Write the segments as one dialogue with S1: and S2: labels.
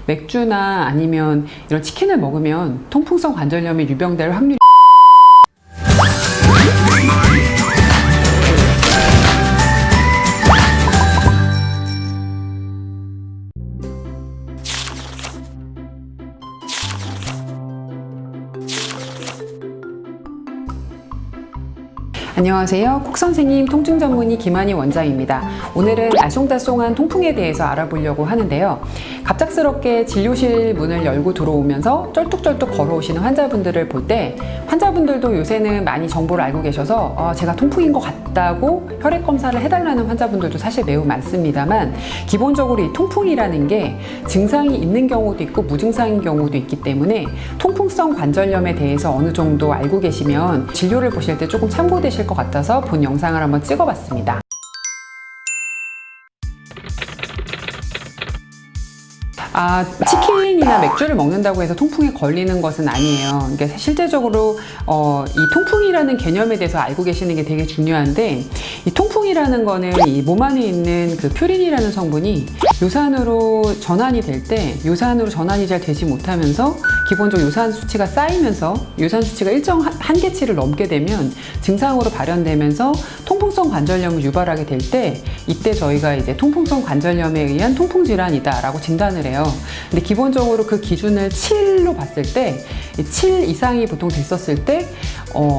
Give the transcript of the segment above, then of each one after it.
S1: 맥주나 아니면 이런 치킨을 먹으면 통풍성 관절염이 유병될 확률이 안녕하세요. 콕선생님 통증전문의 김한희 원장입니다. 오늘은 알쏭달쏭한 통풍에 대해서 알아보려고 하는데요. 갑작스럽게 진료실 문을 열고 들어오면서 쩔뚝쩔뚝 걸어오시는 환자분들을 볼 때 환자분들도 요새는 많이 정보를 알고 계셔서 제가 통풍인 것 같다고 혈액 검사를 해달라는 환자분들도 사실 매우 많습니다만, 기본적으로 이 통풍이라는 게 증상이 있는 경우도 있고 무증상인 경우도 있기 때문에 통풍성 관절염에 대해서 어느 정도 알고 계시면 진료를 보실 때 조금 참고되실 것 같아서 본 영상을 한번 찍어봤습니다. 치킨이나 맥주를 먹는다고 해서 통풍에 걸리는 것은 아니에요. 그러니까 실제적으로 이 통풍이라는 개념에 대해서 알고 계시는 게 되게 중요한데, 이 통풍이라는 거는 이 몸 안에 있는 그 퓨린이라는 성분이 요산으로 전환이 될 때 요산으로 전환이 잘 되지 못하면서 기본적으로 요산 수치가 쌓이면서 요산 수치가 일정 한계치를 넘게 되면 증상으로 발현되면서 통풍성 관절염을 유발하게 될 때, 이때 저희가 이제 통풍성 관절염에 의한 통풍 질환이다라고 진단을 해요. 근데 기본적으로 그 기준을 7로 봤을 때, 7 이상이 보통 됐었을 때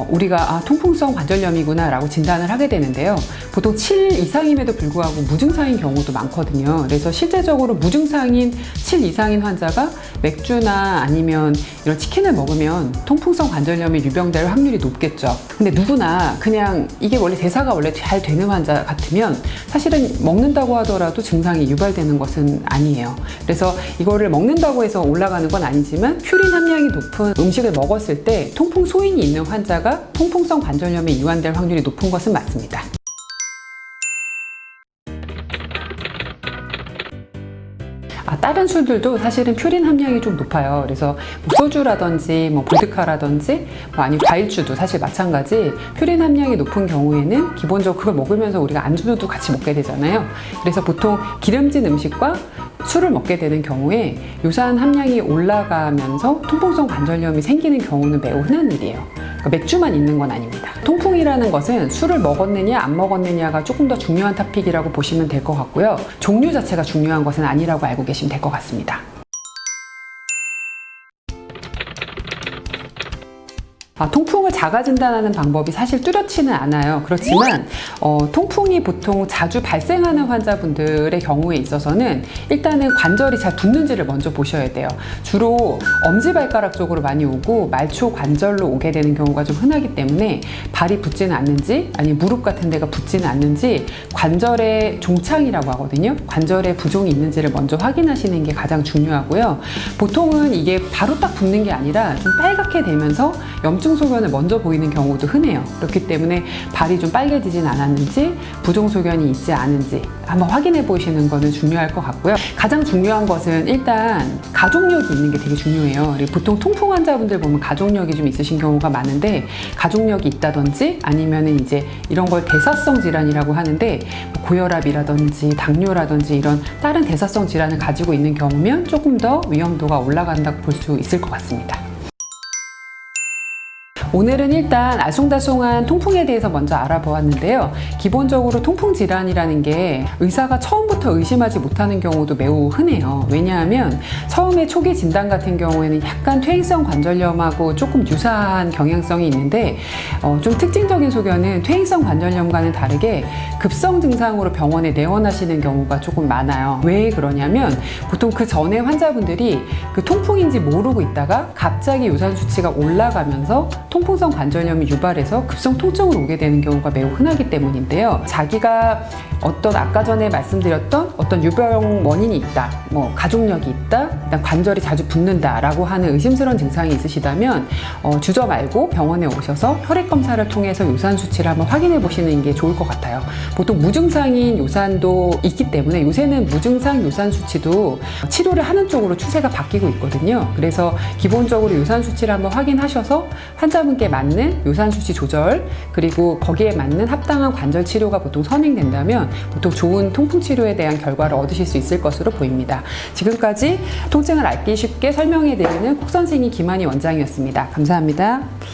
S1: 우리가 통풍성 관절염이구나 라고 진단을 하게 되는데요. 보통 7 이상임에도 불구하고 무증상인 경우도 많거든요. 그래서 실제적으로 무증상인 7 이상인 환자가 맥주나 아니면 이런 치킨을 먹으면 통풍성 관절염이 유병될 확률이 높겠죠. 근데 누구나 그냥 이게 원래 대사가 원래 잘 되는 환자 같으면 사실은 먹는다고 하더라도 증상이 유발되는 것은 아니에요. 그래서 이거를 먹는다고 해서 올라가는 건 아니지만, 퓨린 함량이 높은 음식을 먹었을 때 통풍 소인이 있는 환자가 통풍성 관절염에 이완될 확률이 높은 것은 맞습니다. 다른 술들도 사실은 퓨린 함량이 좀 높아요. 그래서 소주라든지 보드카라든지 아니면 과일주도 사실 마찬가지, 퓨린 함량이 높은 경우에는 기본적으로 그걸 먹으면서 우리가 안주도 같이 먹게 되잖아요. 그래서 보통 기름진 음식과 술을 먹게 되는 경우에 요산 함량이 올라가면서 통풍성 관절염이 생기는 경우는 매우 흔한 일이에요. 그러니까 맥주만 있는 건 아닙니다. 통풍이라는 것은 술을 먹었느냐 안 먹었느냐가 조금 더 중요한 토픽이라고 보시면 될 것 같고요. 종류 자체가 중요한 것은 아니라고 알고 계시면 될 것 같습니다. 통풍을 자가 진단하는 방법이 사실 뚜렷지는 않아요. 그렇지만 통풍이 보통 자주 발생하는 환자분들의 경우에 있어서는 일단은 관절이 잘 붓는지를 먼저 보셔야 돼요. 주로 엄지발가락 쪽으로 많이 오고 말초 관절로 오게 되는 경우가 좀 흔하기 때문에 발이 붓지는 않는지, 아니면 무릎 같은 데가 붓지는 않는지, 관절의 종창이라고 하거든요. 관절에 부종이 있는지를 먼저 확인하시는 게 가장 중요하고요. 보통은 이게 바로 딱 붓는 게 아니라 좀 빨갛게 되면서 염증 소견을 먼저 보이는 경우도 흔해요. 그렇기 때문에 발이 좀 빨개지진 않았는지, 부종 소견이 있지 않은지 한번 확인해 보시는 거는 중요할 것 같고요. 가장 중요한 것은 일단 가족력이 있는 게 되게 중요해요. 보통 통풍 환자분들 보면 가족력이 좀 있으신 경우가 많은데, 가족력이 있다든지 아니면은 이제 이런 걸 대사성 질환이라고 하는데, 고혈압이라든지 당뇨라든지 이런 다른 대사성 질환을 가지고 있는 경우면 조금 더 위험도가 올라간다고 볼 수 있을 것 같습니다. 오늘은 일단 알쏭달쏭한 통풍에 대해서 먼저 알아보았는데요. 기본적으로 통풍 질환이라는 게 의사가 처음부터 의심하지 못하는 경우도 매우 흔해요. 왜냐하면 처음에 초기 진단 같은 경우에는 약간 퇴행성 관절염하고 조금 유사한 경향성이 있는데, 좀 특징적인 소견은 퇴행성 관절염과는 다르게 급성 증상으로 병원에 내원하시는 경우가 조금 많아요. 왜 그러냐면, 보통 그 전에 환자분들이 그 통풍인지 모르고 있다가 갑자기 요산 수치가 올라가면서 통풍성 관절염이 유발해서 급성 통증으로 오게 되는 경우가 매우 흔하기 때문인데요. 자기가 아까 전에 말씀드렸던 어떤 유병 원인이 있다, 가족력이 있다, 일단 관절이 자주 붓는다 라고 하는 의심스러운 증상이 있으시다면 주저 말고 병원에 오셔서 혈액 검사를 통해서 요산 수치를 한번 확인해 보시는 게 좋을 것 같아요. 보통 무증상인 요산도 있기 때문에 요새는 무증상 요산 수치도 치료를 하는 쪽으로 추세가 바뀌고 있거든요. 그래서 기본적으로 요산 수치를 한번 확인하셔서 환자분 통증에 맞는 요산 수치 조절, 그리고 거기에 맞는 합당한 관절 치료가 보통 선행된다면 보통 좋은 통풍 치료에 대한 결과를 얻으실 수 있을 것으로 보입니다. 지금까지 통증을 알기 쉽게 설명해드리는 콕 선생님 김한희 원장이었습니다. 감사합니다.